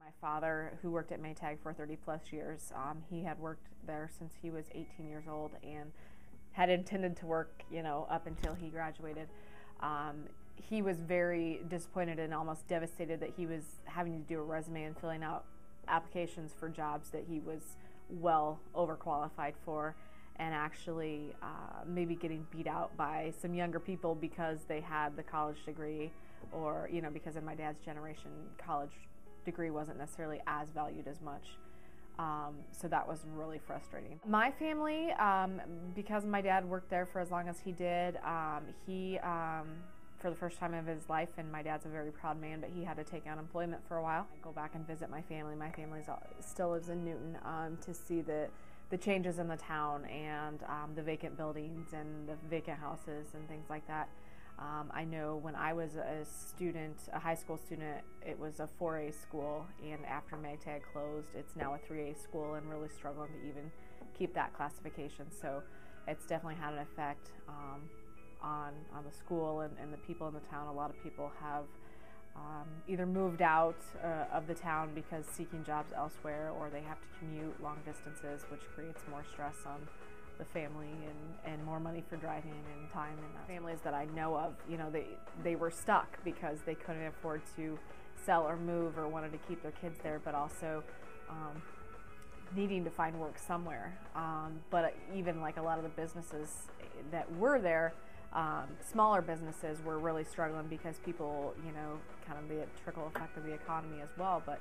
My father, who worked at Maytag for 30 plus years, he had worked there since he was 18 years old and had intended to work, up until he graduated. He was very disappointed and almost devastated that he was having to do a resume and filling out applications for jobs that he was well overqualified for, and actually maybe getting beat out by some younger people because they had the college degree, or because in my dad's generation, college degree wasn't necessarily as valued as much. So that was really frustrating. My family, because my dad worked there for as long as he did, he for the first time of his life, and my dad's a very proud man, but he had to take unemployment for a while. I go back and visit my family. My family still lives in Newton, to see the changes in the town, and the vacant buildings and the vacant houses and things like that. I know when I was a student, a high school student, it was a 4A school, and after Maytag closed, it's now a 3A school, and really struggling to even keep that classification. So it's definitely had an effect on the school and the people in the town. A lot of people have either moved out of the town because seeking jobs elsewhere, or they have to commute long distances, which creates more stress on the family and more money for driving and time. And families that I know of, they were stuck because they couldn't afford to sell or move, or wanted to keep their kids there, but also needing to find work somewhere. But even like a lot of the businesses that were there, smaller businesses were really struggling because people, kind of the trickle effect of the economy as well, but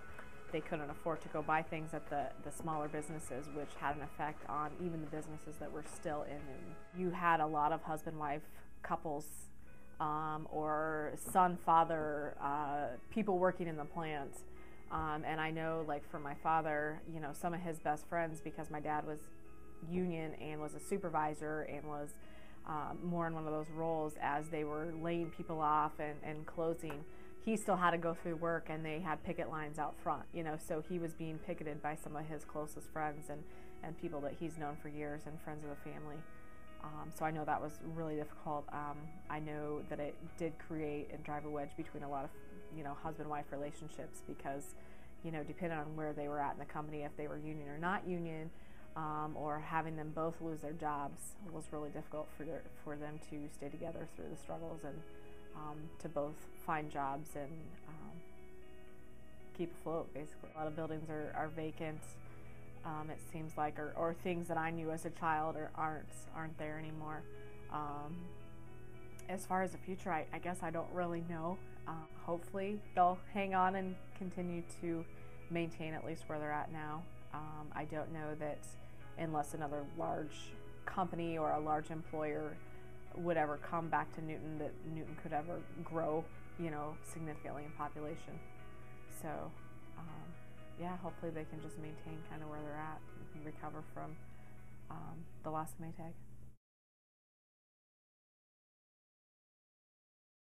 they couldn't afford to go buy things at the smaller businesses, which had an effect on even the businesses that were still in Newton. You had a lot of husband-wife couples, or son-father, people working in the plant. And I know, like for my father, some of his best friends, because my dad was union and was a supervisor and was more in one of those roles as they were laying people off and closing, he still had to go through work, and they had picket lines out front, so he was being picketed by some of his closest friends and people that he's known for years, and friends of the family. So I know that was really difficult. I know that it did create and drive a wedge between a lot of, husband-wife relationships, because, depending on where they were at in the company, if they were union or not union, or having them both lose their jobs, was really difficult for them to stay together through the struggles, and to both find jobs and keep afloat, basically. A lot of buildings are vacant, it seems like, or things that I knew as a child aren't there anymore. As far as the future, I guess I don't really know. Hopefully they'll hang on and continue to maintain at least where they're at now. I don't know that unless another large company or a large employer would ever come back to Newton, that Newton could ever grow, significantly in population. So, yeah, hopefully they can just maintain kind of where they're at and recover from the loss of Maytag.